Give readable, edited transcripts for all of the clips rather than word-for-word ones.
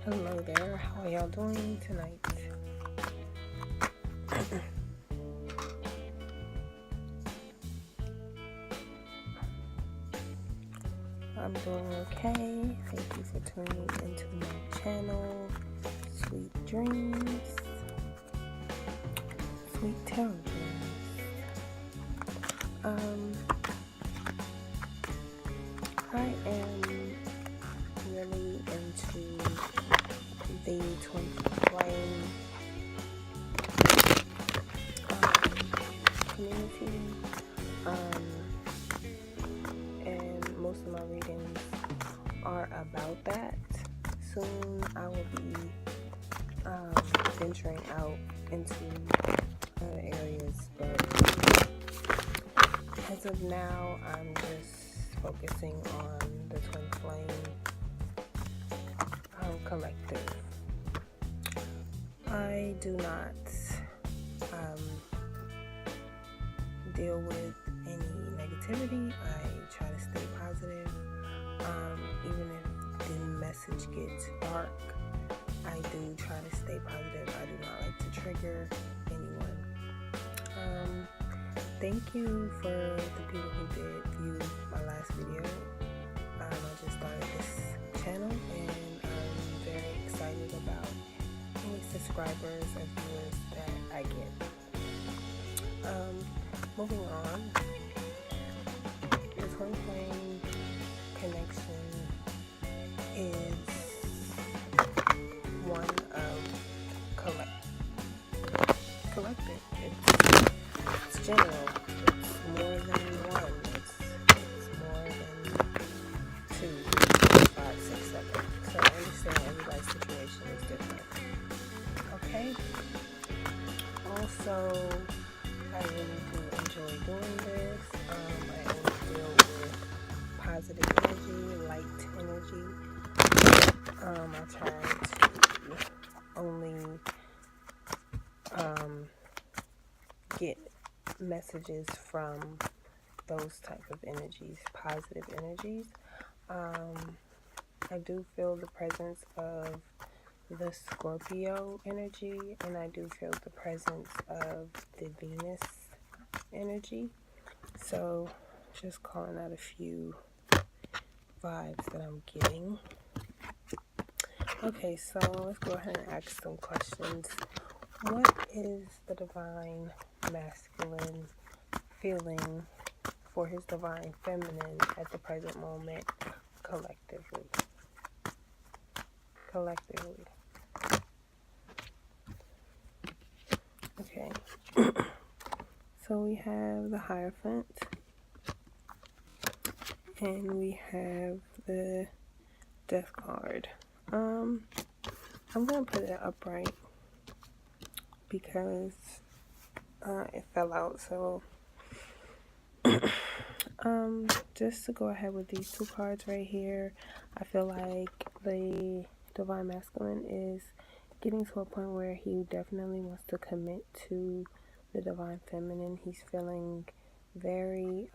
Hello there, how are y'all doing tonight? I'm doing okay. Thank you for tuning into my channel. Sweet dreams, sweet tarot dreams. I am really into the twin flame community, and most of my readings are about that. Soon I will be venturing out into other areas, but as of now, I'm just focusing on the twin flame collective. I do not deal with any negativity. I try to stay positive. Even if the message gets dark, I do try to stay positive. I do not like to trigger anyone. Thank you for the people who did view my last video. I just started this channel and I'm very excited about any subscribers or viewers that I get. Moving on, the twin flame connection is one of collective. It's general. It's more than one. It's more than 2, 5, 6, 7. So I understand everybody's situation is different. Okay. Also, I really do enjoy doing this. I only deal with positive energy, light energy. I try to only get messages from those type of energies, positive energies. I do feel the presence of the Scorpio energy, and I do feel the presence of the Venus energy. So just calling out a few vibes that I'm getting. Okay, so let's go ahead and ask some questions. What is the divine masculine feeling for his divine feminine at the present moment collectively? Okay. So we have the Hierophant and we have the Death card. I'm gonna put it upright because it fell out. So just to go ahead with these two cards right here, I feel like the divine masculine is getting to a point where he definitely wants to commit to the divine feminine. He's feeling very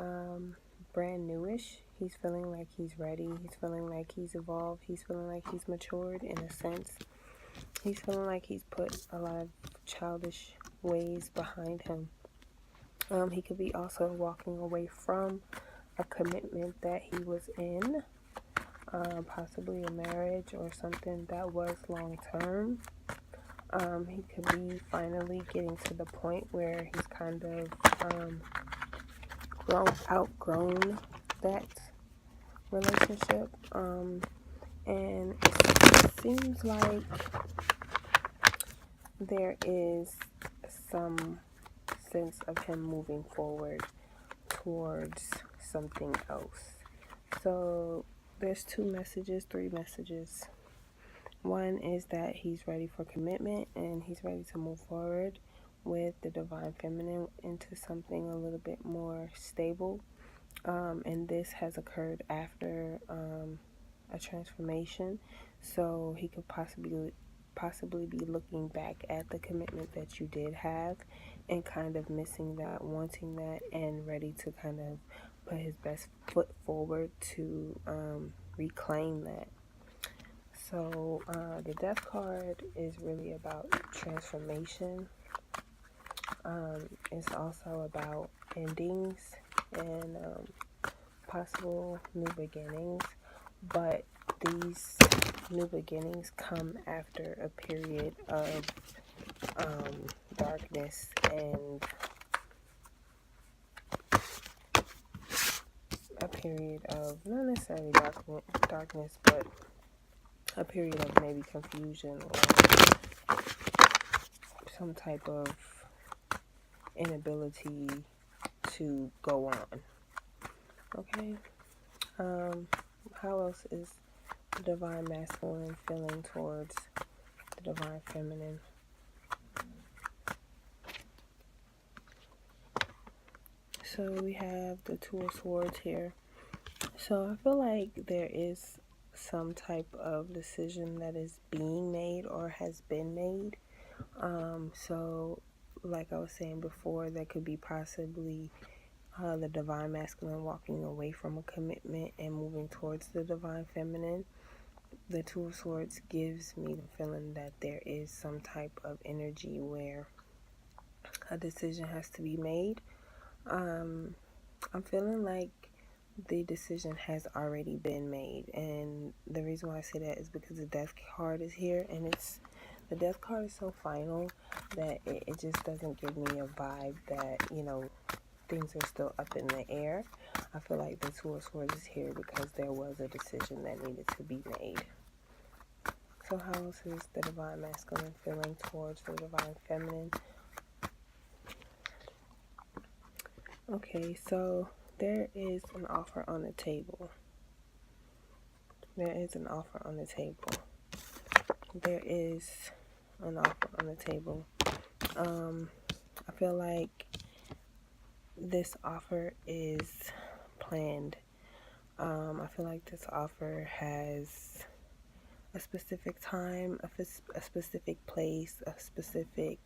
brand newish. He's feeling like he's ready. He's feeling like he's evolved. He's feeling like he's matured in a sense. He's feeling like he's put a lot of childish ways behind him. He could be also walking away from a commitment that he was in, possibly a marriage or something that was long term. He could be finally getting to the point where he's kind of outgrown that relationship, and it seems like there is some sense of him moving forward towards something else. So there's 3 messages. One is that he's ready for commitment and he's ready to move forward with the divine feminine into something a little bit more stable. And this has occurred after a transformation. So he could possibly be looking back at the commitment that you did have and kind of missing that, wanting that, and ready to kind of put his best foot forward to reclaim that. So the Death card is really about transformation. It's also about endings and possible new beginnings, but these new beginnings come after a period of darkness and a period of not necessarily darkness, but a period of maybe confusion or some type of inability to go on. Okay. How else is the divine masculine feeling towards the divine feminine? So we have the Two of Swords here. So I feel like there is some type of decision that is being made or has been made. So like I was saying before, that could be possibly the divine masculine walking away from a commitment and moving towards the divine feminine. The Two of Swords gives me the feeling that there is some type of energy where a decision has to be made. I'm feeling like the decision has already been made, and the reason why I say that is because the Death card is here, and the Death card is so final that it just doesn't give me a vibe that, things are still up in the air. I feel like the Two of Swords is here because there was a decision that needed to be made. So how else is the divine masculine feeling towards the divine feminine? Okay, so there is an offer on the table. There is an offer on the table. There is an offer on the table. I feel like this offer is planned. I feel like this offer has a specific time, a specific place, a specific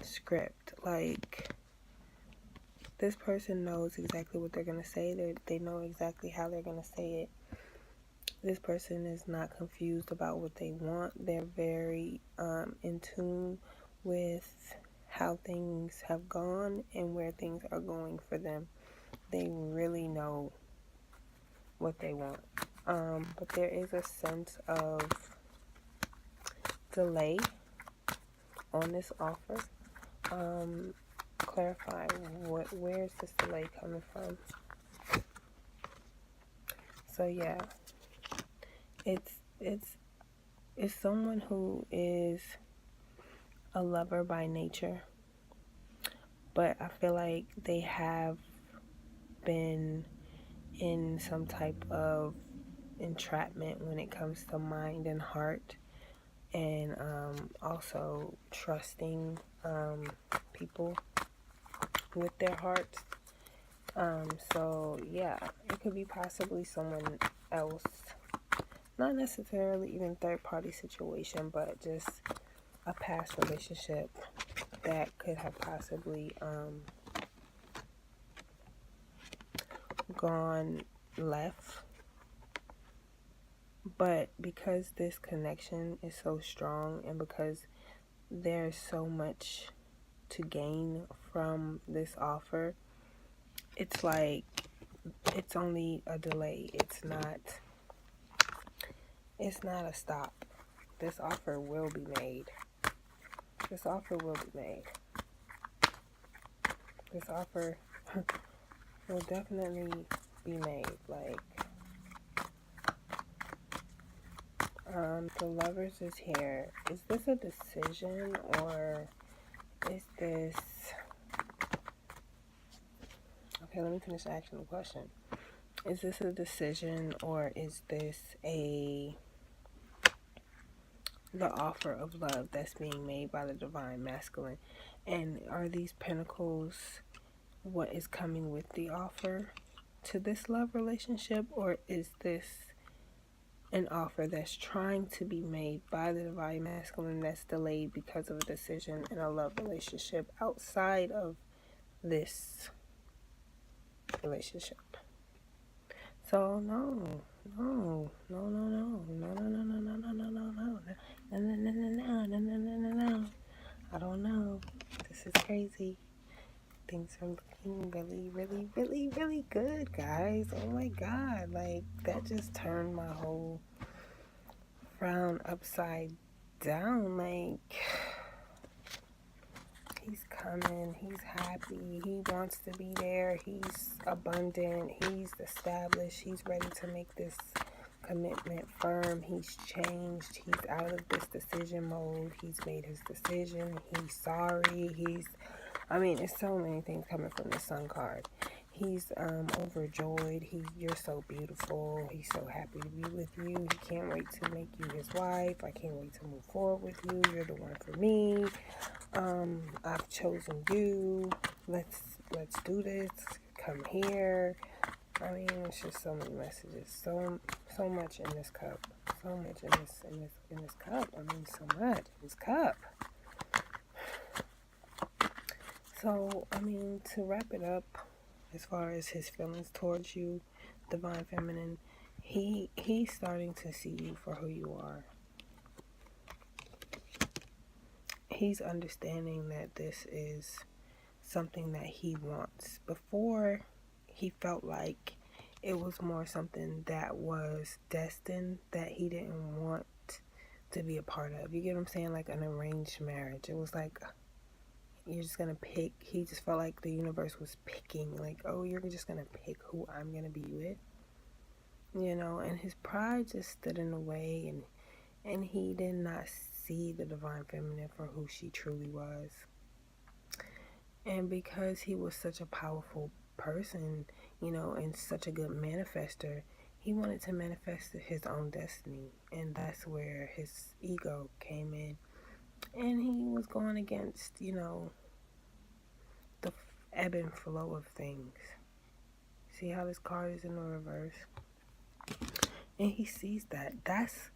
script. Like, this person knows exactly what they're going to say. They know exactly how they're going to say it. This person is not confused about what they want. They're very in tune with how things have gone and where things are going for them. They really know what they want. But there is a sense of delay on this offer. Clarify where is this delay coming from? So yeah, it's someone who is a lover by nature, but I feel like they have been in some type of entrapment when it comes to mind and heart, and also trusting people with their hearts. So yeah, it could be possibly someone else, not necessarily even third party situation, but just a past relationship that could have possibly gone left. But because this connection is so strong, and because there's so much to gain from this offer, it's like it's only a delay. It's not a stop. This offer will be made. This offer will be made. This offer will definitely be made. Like, the Lovers is here. Is this a decision, or is this... Okay, let me finish asking the question. Is this a decision, or is this the offer of love that's being made by the divine masculine? And are these pentacles what is coming with the offer to this love relationship, or is this an offer that's trying to be made by the divine masculine that's delayed because of a decision in a love relationship outside of this relationship? So no. I don't know. This is crazy. Things are looking really, really, really, really good, guys. Oh my God. Like, that just turned my whole frown upside down. Like, he's coming. He's happy. He wants to be there. He's abundant. He's established. He's ready to make this commitment firm. He's changed. He's out of this decision mode. He's made his decision. He's sorry. It's so many things coming from the Sun card. He's overjoyed. You're so beautiful. He's so happy to be with you. He can't wait to make you his wife. I can't wait to move forward with you. You're the one for me. I've chosen you. Let's do this. Come here. It's just so many messages. So much in this cup. So much in this cup. So much in this cup. So, to wrap it up, as far as his feelings towards you, Divine Feminine, he's starting to see you for who you are. He's understanding that this is something that he wants. Before, he felt like it was more something that was destined that he didn't want to be a part of. You get what I'm saying? Like an arranged marriage. It was like, you're just gonna pick. He just felt like the universe was picking, like, oh, you're just gonna pick who I'm gonna be with, and his pride just stood in the way, and he did not see the Divine Feminine for who she truly was. And because he was such a powerful person, and such a good manifester, he wanted to manifest his own destiny, and that's where his ego came in. And he was going against, the ebb and flow of things. See how this card is in the reverse? And he sees that. That's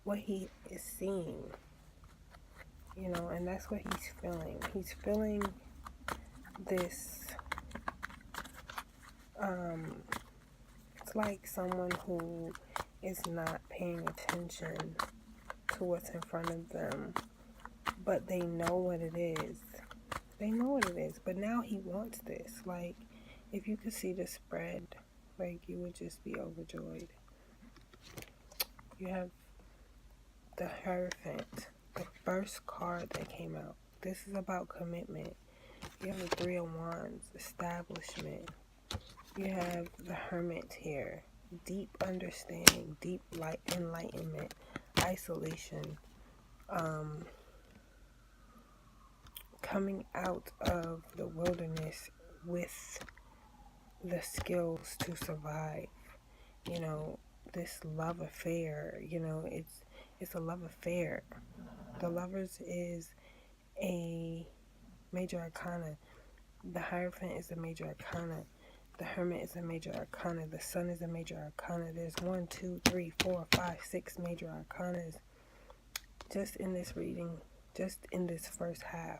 what he is seeing. And that's what he's feeling. He's feeling this, it's like someone who is not paying attention to what's in front of them, but they know what it is. But now he wants this. Like, if you could see the spread, like, you would just be overjoyed. You have the Hierophant, the first card that came out. This is about commitment. You have the Three of Wands, establishment. You have the Hermit here, deep understanding, deep light, enlightenment, isolation, coming out of the wilderness with the skills to survive. This love affair, it's a love affair. The Lovers is a major arcana. The Hierophant is a major arcana. The Hermit is a major arcana. The Sun is a major arcana. There's 1, 2, 3, 4, 5, 6 major arcanas just in this reading, just in this first half.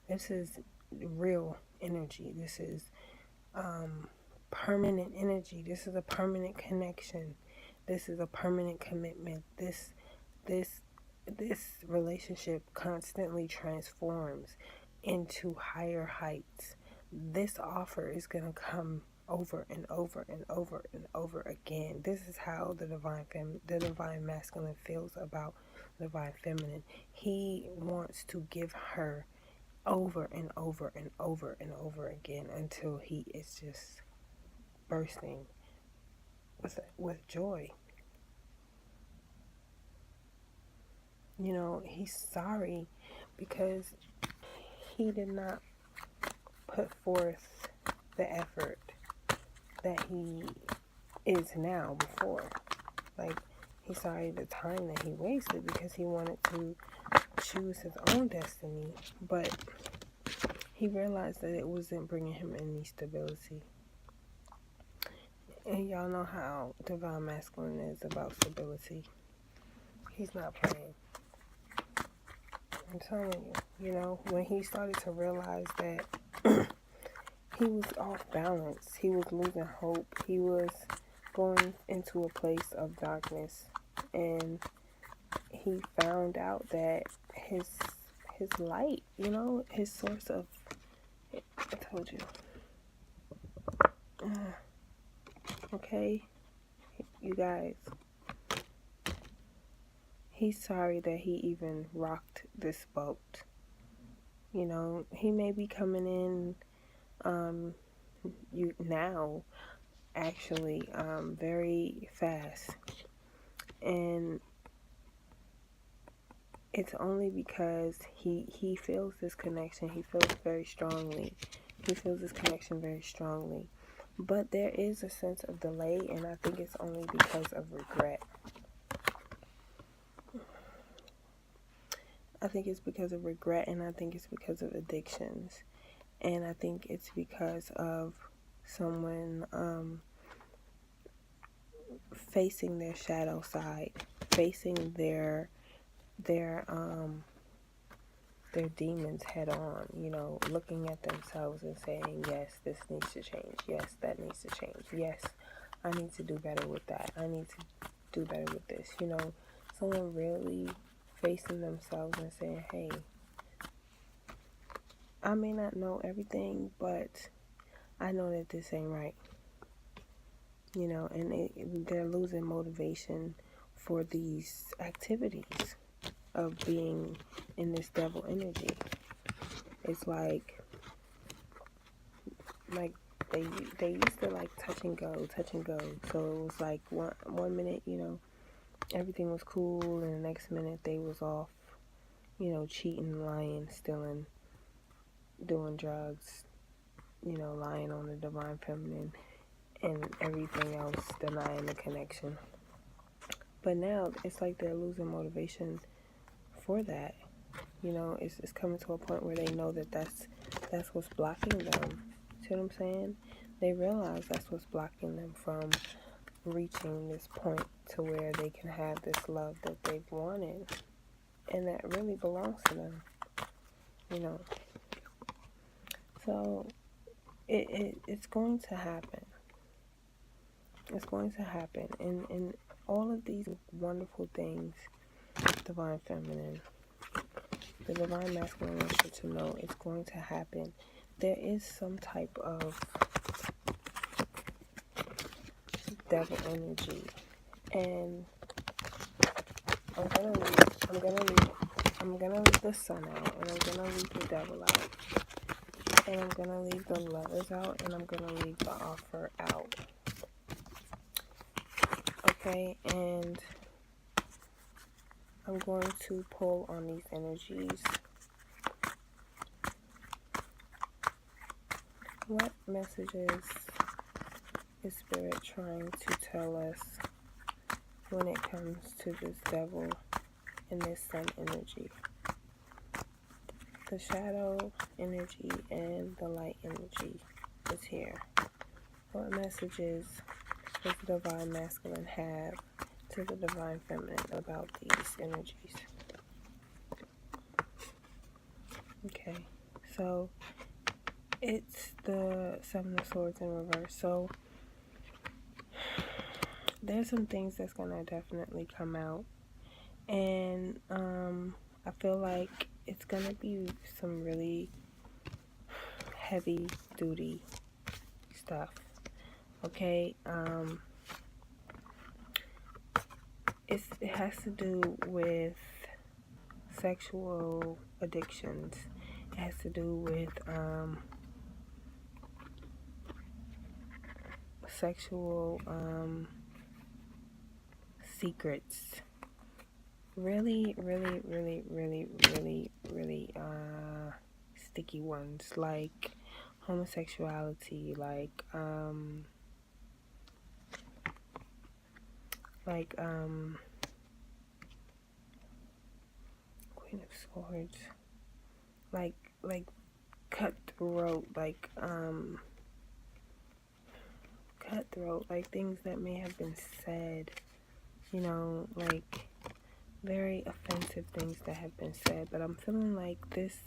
This is real energy. This is permanent energy. This is a permanent connection. This is a permanent commitment. This relationship constantly transforms into higher heights. This offer is going to come over and over and over and over again. This is how the divine masculine feels about the Divine Feminine. He wants to give her over and over and over and over again until he is just bursting with joy. He's sorry because he did not put forth the effort that he is now before. Like, he's sorry the time that he wasted because he wanted to choose his own destiny, but he realized that it wasn't bringing him any stability. And y'all know how Divine Masculine is about stability. He's not playing. I'm telling you, when he started to realize that he was off balance, he was losing hope, he was going into a place of darkness, and he found out that his light, you know, his source of, I told you, okay, you guys, he's sorry that he even rocked this boat. You know, he may be coming in you now actually very fast, and it's only because he feels this connection. He feels very strongly. He feels this connection very strongly. But there is a sense of delay, and I think it's only because of regret. I think it's because of regret, and I think it's because of addictions. And I think it's because of someone facing their shadow side, facing their demons head on, you know, looking at themselves and saying, yes, this needs to change. Yes, that needs to change. Yes, I need to do better with that. I need to do better with this. You know, someone really facing themselves and saying, hey, I may not know everything, but I know that this ain't right. You know, and they're losing motivation for these activities of being in this devil energy. It's like they used to like touch and go. So it was like one minute, you know, everything was cool, and the next minute they was off, you know, cheating, lying, stealing, doing drugs, you know, lying on the divine feminine, and everything else, denying the connection. But now it's like they're losing motivation for that. You know, it's coming to a point where they know that that's what's blocking them. See what I'm saying? They realize that's what's blocking them from reaching this point to where they can have this love that they've wanted, and that really belongs to them. You know, so it's going to happen. It's going to happen, and all of these wonderful things, divine feminine, the divine masculine wants you to know it's going to happen. There is some type of devil energy, and I'm gonna leave the sun out, and I'm gonna leave the devil out, and I'm gonna leave the lovers out, and I'm gonna leave the offer out. Okay, and I'm going to pull on these energies. What messages is Spirit trying to tell us when it comes to this devil and this sun energy? The shadow energy and the light energy is here. What messages does the divine masculine have to the divine feminine about these energies? Okay, so it's the Seven of Swords in reverse. So there's some things that's gonna definitely come out, and I feel like it's gonna be some really heavy duty stuff. Okay, it has to do with sexual addictions. It has to do with sexual secrets. Really sticky ones, like homosexuality, like Queen of Swords, like cutthroat, cutthroat, like things that may have been said, you know, like very offensive things that have been said. But I'm feeling like this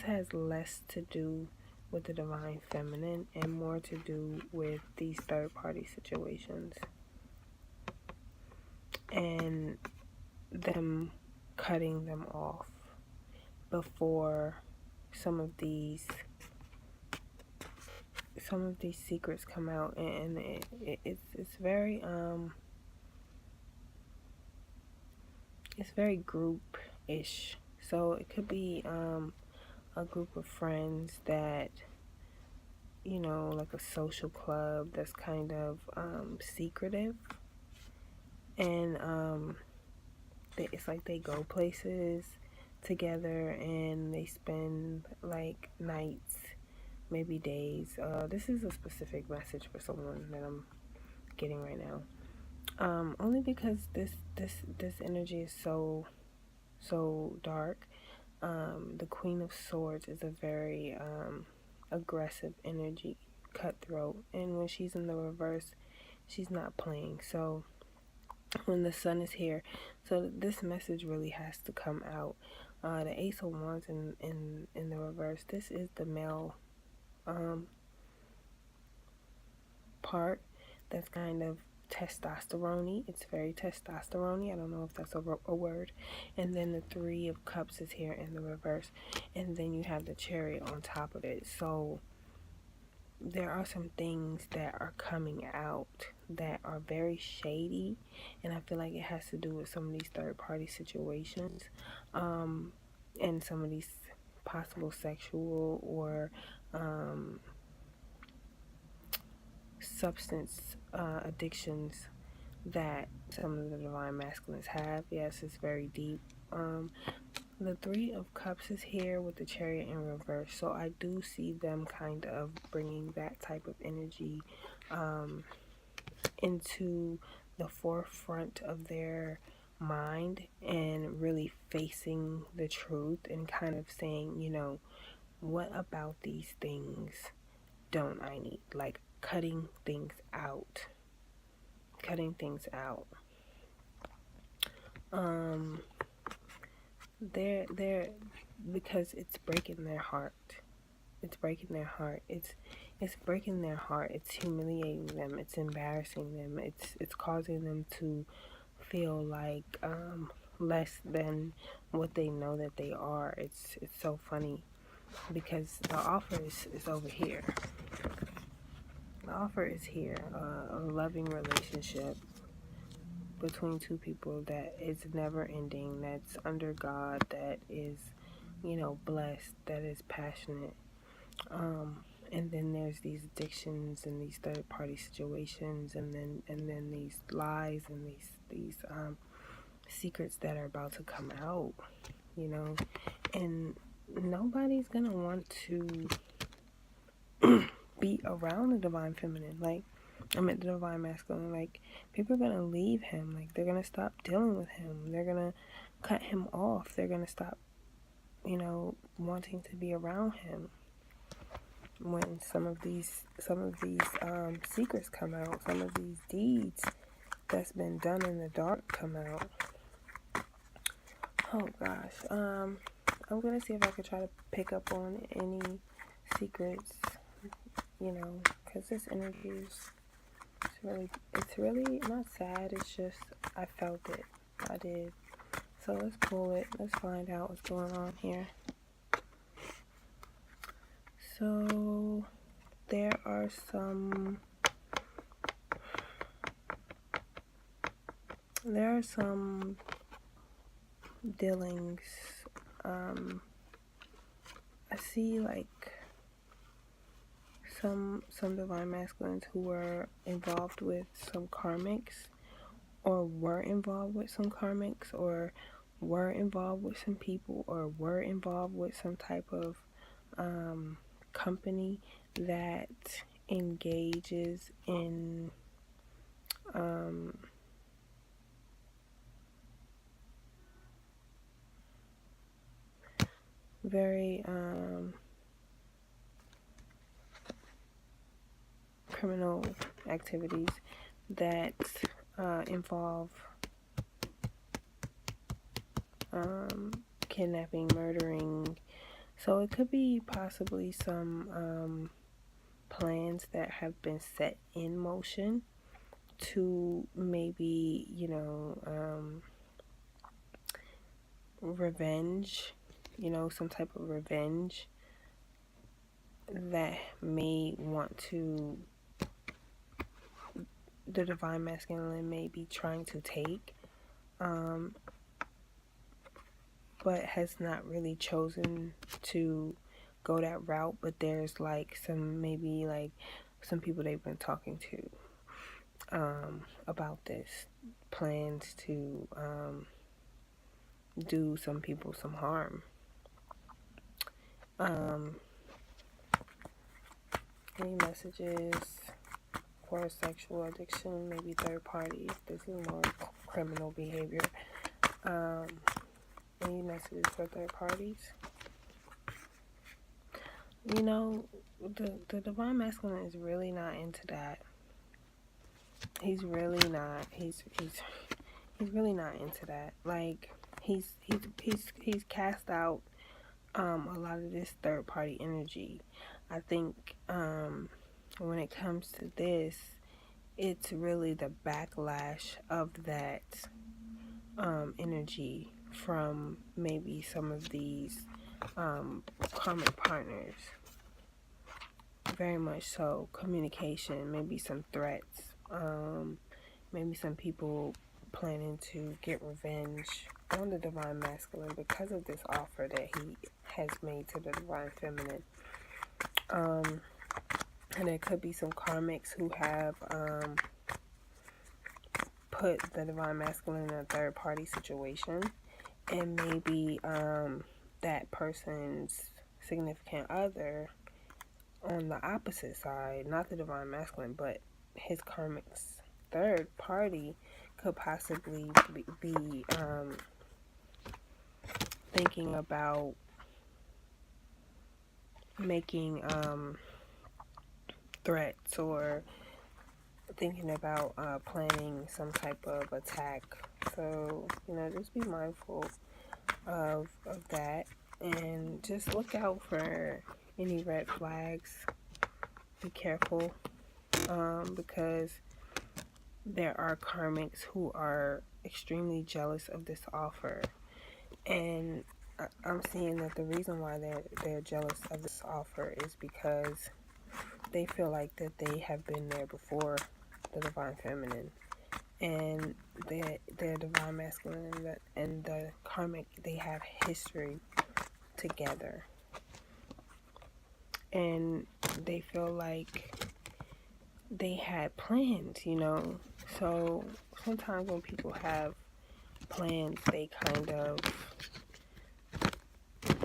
has less to do with the divine feminine and more to do with these third party situations. and them cutting them off before some of these secrets come out. And it's very it's very group-ish. So it could be a group of friends that, you know, like a social club that's kind of secretive, and it's like they go places together and they spend like nights, maybe days. This is a specific message for someone that I'm getting right now. Only because this energy is so dark. The Queen of Swords is a very aggressive energy, cutthroat, and when she's in the reverse, she's not playing. So when the Sun is here, so this message really has to come out. The Ace of Wands in the reverse. This is the male part that's kind of testosterone-y. It's very testosterone-y. I don't know if that's a word. And then the Three of Cups is here in the reverse, and then you have the Chariot on top of it. So there are some things that are coming out that are very shady, and I feel like it has to do with some of these third-party situations, and some of these possible sexual or substance addictions that some of the Divine Masculines have. Yes, it's very deep. The Three of Cups is here with the Chariot in reverse, so I do see them kind of bringing that type of energy into the forefront of their mind and really facing the truth and kind of saying, you know, what about these things don't I need? Like cutting things out. They're because it's breaking their heart. It's breaking their heart. It's breaking their heart. It's humiliating them. It's embarrassing them. It's causing them to feel like less than what they know that they are. It's so funny because the offer is over here. The offer is here. A loving relationship between two people that is never ending, that's under God, that is, you know, blessed, that is passionate. And then there's these addictions and these third party situations, and then these lies and these secrets that are about to come out, you know, and nobody's gonna want to be around the Divine Feminine. Like, I meant the Divine Masculine. Like, people are gonna leave him. Like, they're gonna stop dealing with him. They're gonna cut him off. They're gonna stop, you know, wanting to be around him when some of these secrets come out, some of these deeds that's been done in the dark come out. Oh gosh, I'm gonna see if I can try to pick up on any secrets, you know, because this energy is it's really not sad. It's just I felt it. I did. So let's pull it. Let's find out what's going on here. So there are some dealings. I see like some Divine Masculines who were involved with some karmics, or were involved with some karmics, or were involved with some people, or were involved with some type of company that engages in very criminal activities that involve kidnapping, murdering. So it could be possibly some plans that have been set in motion to maybe, revenge, some type of revenge that may want to, the divine masculine may be trying to take, but has not really chosen to go that route. But there's like some people they've been talking to about this, plans to do some people some harm. Any messages for sexual addiction, maybe third party? This is more criminal behavior. Any messages for third parties? The divine masculine is really not into that. He's really not. He's really not into that. Like he's cast out a lot of this third party energy. I think when it comes to this, it's really the backlash of that energy from maybe some of these karmic partners. Very much so. Communication, maybe some threats, maybe some people planning to get revenge on the divine masculine because of this offer that he has made to the divine feminine. And there could be some karmics who have put the divine masculine in a third party situation, and maybe that person's significant other on the opposite side, not the divine masculine, but his karmic's third party could possibly be thinking about making threats, or thinking about planning some type of attack. So, just be mindful of that, and just look out for any red flags. Be careful, because there are karmics who are extremely jealous of this offer, and I'm seeing that the reason why they're jealous of this offer is because they feel like that they have been there before the divine feminine, and their divine masculine and the karmic, they have history together, and they feel like they had plans, so sometimes when people have plans, they kind of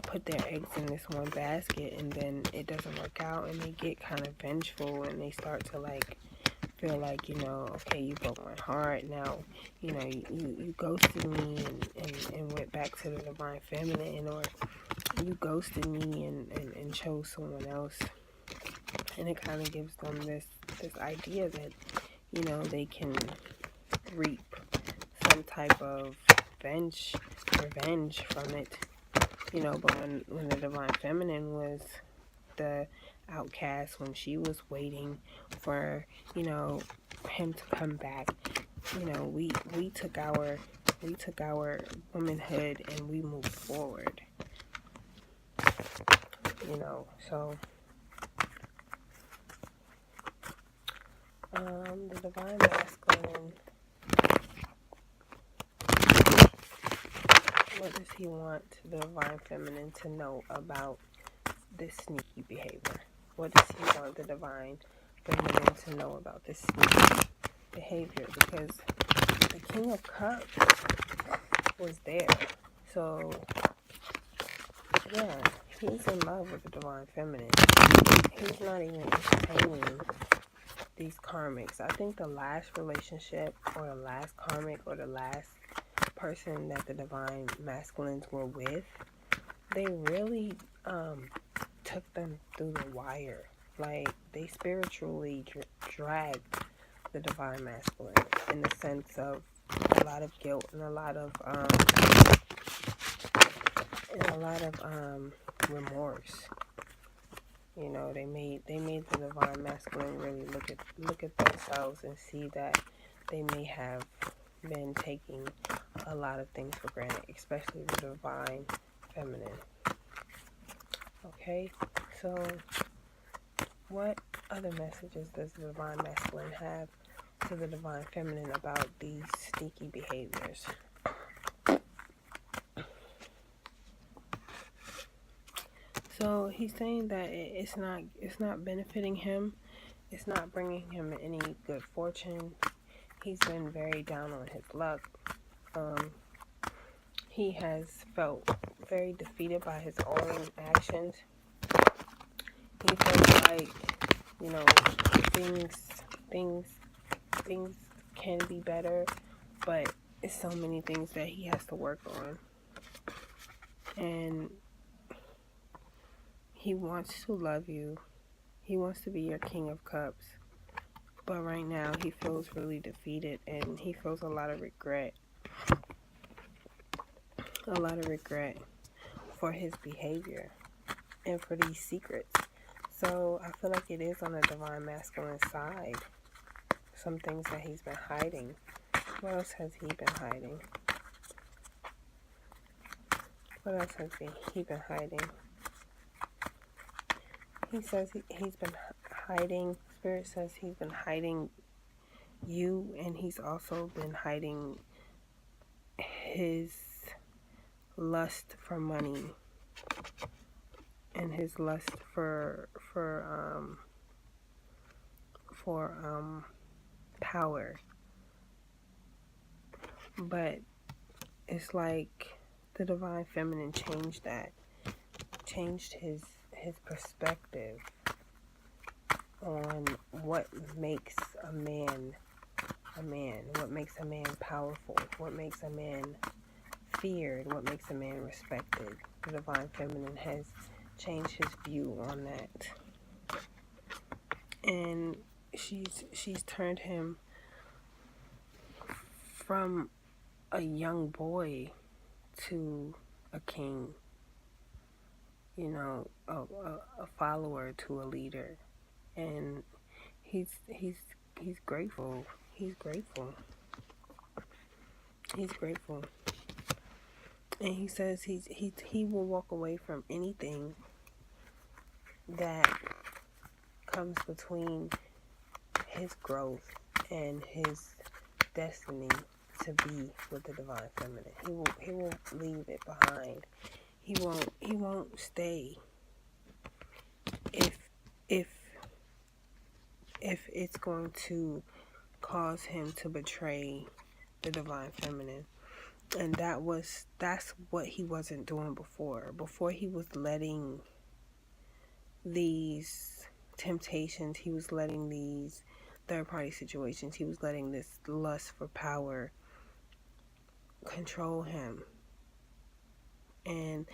put their eggs in this one basket, and then it doesn't work out, and they get kind of vengeful, and they start to feel like, okay, you broke my heart, now, you ghosted me and went back to the divine feminine, or you ghosted me and chose someone else. And it kind of gives them this idea that, they can reap some type of revenge from it. But when the divine feminine was the outcast, when she was waiting for, him to come back, we took our womanhood and we moved forward. So the divine masculine, what does he want the divine feminine to know about this sneaky behavior? What does he want the divine feminine to know about this sneaky behavior? Because the King of Cups was there. So, yeah, he's in love with the divine feminine. He's not even entertaining these karmics. I think the last relationship, or the last karmic, or the last person that the divine masculines were with, they really took them through the wire. Like, they spiritually dragged the divine masculine, in the sense of a lot of guilt and a lot of remorse. They made the divine masculine really look look at themselves and see that they may have been taking a lot of things for granted, especially the divine feminine. Okay, so what other messages does the divine masculine have to the divine feminine about these sneaky behaviors? So he's saying that it's not benefiting him. It's not bringing him any good fortune. He's been very down on his luck. He has felt very defeated by his own actions. He feels like, you know, things can be better, but it's so many things that he has to work on. And he wants to love you. He wants to be your King of Cups. But right now he feels really defeated, and he feels a lot of regret. A lot of regret for his behavior and for these secrets. So I feel like it is on the divine masculine side. Some things that he's been hiding. What else has he been hiding? What else has he been hiding? He says he's been hiding. Spirit says he's been hiding you, and he's also been hiding his lust for money and his lust for power. But it's like the divine feminine changed his perspective on what makes a man, what makes a man powerful, what makes a man feared, what makes a man respected. The divine feminine has changed his view on that, and she's turned him from a young boy to a king, you know, a follower to a leader. And he's grateful. He's grateful. And he says he will walk away from anything that comes between his growth and his destiny to be with the divine feminine. He will leave it behind. He won't stay if it's going to cause him to betray the divine feminine. And that's what he wasn't doing before. Before, he was letting these temptations, he was letting these third party situations, he was letting this lust for power control him. And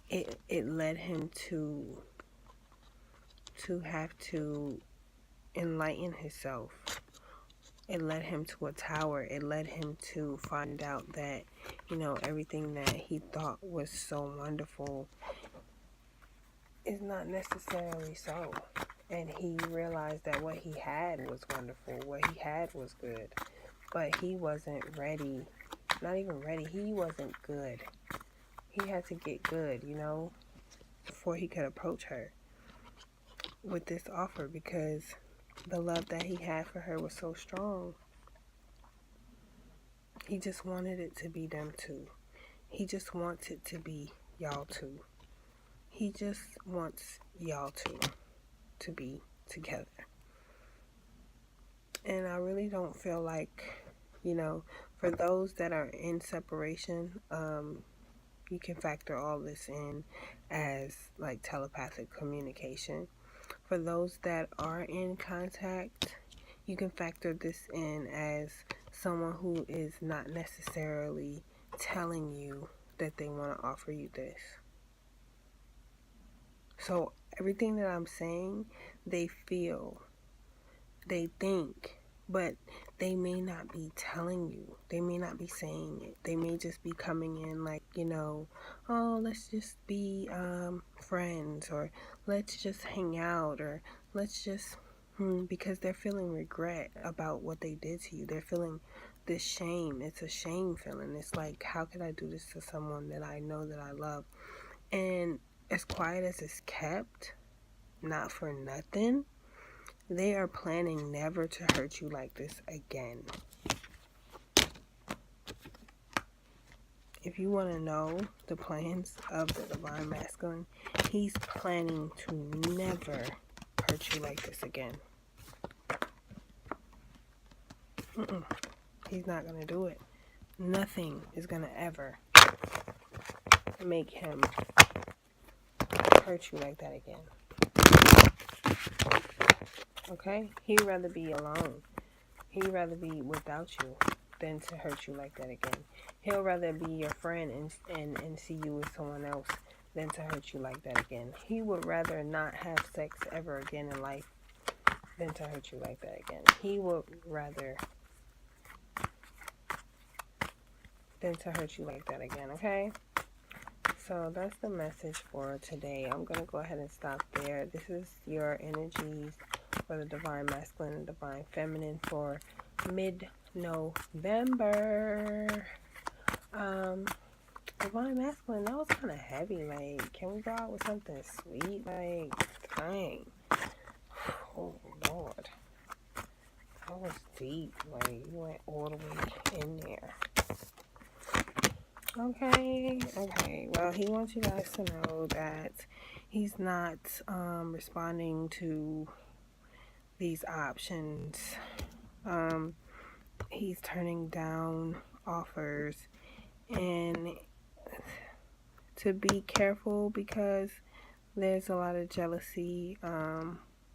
it led him to have to enlighten himself. It led him to a tower. It led him to find out that, you know, everything that he thought was so wonderful is not necessarily so. And he realized that what he had was wonderful, what he had was good, but he wasn't ready. Not even ready. He wasn't good. He had to get good, you know, before he could approach her with this offer, because the love that he had for her was so strong. He just wanted it to be them two. He just wants it to be y'all two. He just wants y'all two to be together. And I really don't feel like, you know, for those that are in separation, you can factor all this in as like telepathic communication. For those that are in contact, you can factor this in as someone who is not necessarily telling you that they want to offer you this. So everything that I'm saying, they feel, they think, but they may not be telling you. They may not be saying it. They may just be coming in like, you know, oh, let's just be friends, or let's just hang out, or let's just because they're feeling regret about what they did to you. They're feeling this shame. It's a shame feeling. It's like, how could I do this to someone that I know that I love? And as quiet as it's kept, not for nothing, they are planning never to hurt you like this again. If you want to know the plans of the Divine Masculine, he's planning to never hurt you like this again. He's not going to do it. Nothing is going to ever make him hurt you like that again. Okay? He'd rather be alone. He'd rather be without you than to hurt you like that again. He'll rather be your friend and see you with someone else than to hurt you like that again. He would rather not have sex ever again in life than to hurt you like that again. He would rather than to hurt you like that again, okay? So that's the message for today. I'm going to go ahead and stop there. This is your energies for the Divine Masculine and Divine Feminine for mid-November. Divine Masculine, that was kind of heavy. Like, can we go out with something sweet? Like, dang. Oh, Lord. That was deep. Like, you went all the way in there. Okay. Well, he wants you guys to know that he's not responding to these options. He's turning down offers, and to be careful because there's a lot of jealousy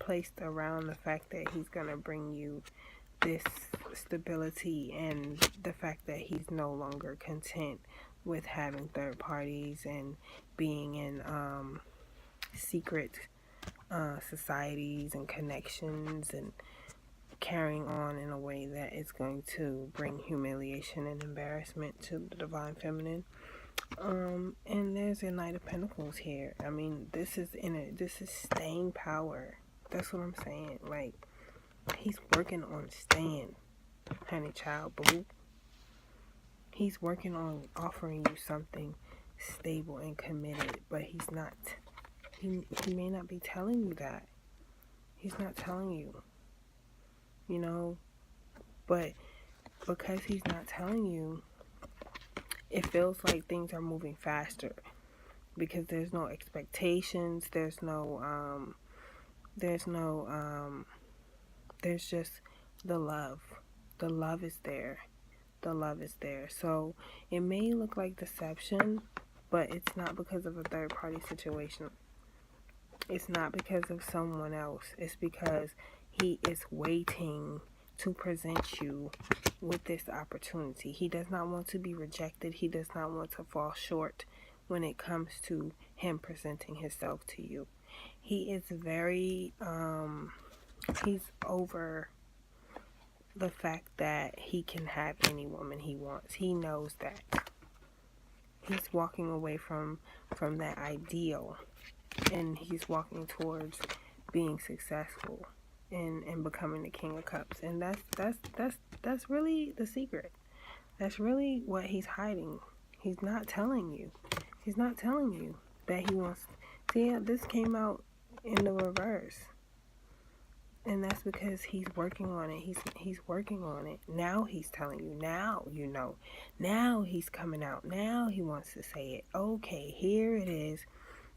placed around the fact that he's going to bring you this stability and the fact that he's no longer content with having third parties and being in secret societies and connections and carrying on in a way that is going to bring humiliation and embarrassment to the Divine Feminine. And there's a Knight of Pentacles here. I mean, this is staying power. That's what I'm saying. Like, he's working on staying, honey child, boo. He's working on offering you something stable and committed, but he's not. He may not be telling you that. He's not telling you. You know, but because he's not telling you, it feels like things are moving faster because there's no expectations, there's just the love. The love is there. The love is there. So it may look like deception, but it's not because of a third party situation. It's not because of someone else. It's because he is waiting to present you with this opportunity. He does not want to be rejected. He does not want to fall short when it comes to him presenting himself to you. He is very, he's over the fact that he can have any woman he wants. He knows that. He's walking away from that ideal, and he's walking towards being successful and becoming the King of Cups. And that's really the secret. That's really what he's hiding. He's not telling you. He's not telling you that he wants. See, this came out in the reverse. And that's because he's working on it. He's working on it. Now he's telling you. Now you know. Now he's coming out. Now he wants to say it. Okay, here it is.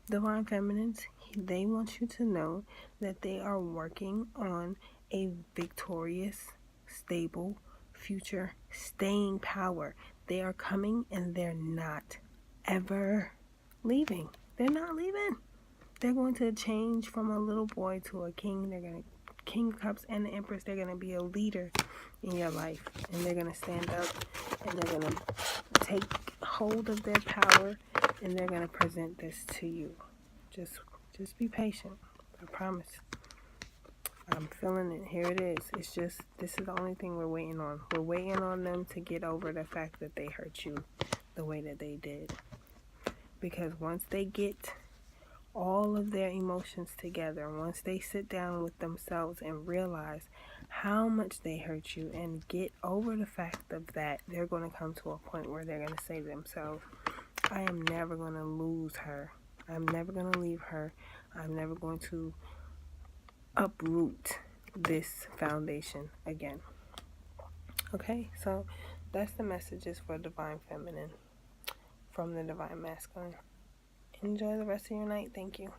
Divine Feminines, they want you to know that they are working on a victorious, stable future, staying power. They are coming and they're not ever leaving. They're not leaving. They're going to change from a little boy to a king. They're going to King of Cups and the Empress. They're going to be a leader in your life, and they're going to stand up, and they're going to take hold of their power, and they're going to present this to you. Just be patient. I promise. I'm feeling it. Here it is. It's just, this is the only thing we're waiting on. We're waiting on them to get over the fact that they hurt you the way that they did. Because once they get all of their emotions together. Once they sit down with themselves and realize how much they hurt you and get over the fact of that, they're going to come to a point where they're going to say to themselves, I am never going to lose her. I'm never going to leave her. I'm never going to uproot this foundation again. Okay, so that's the messages for Divine Feminine from the Divine Masculine. Enjoy the rest of your night. Thank you.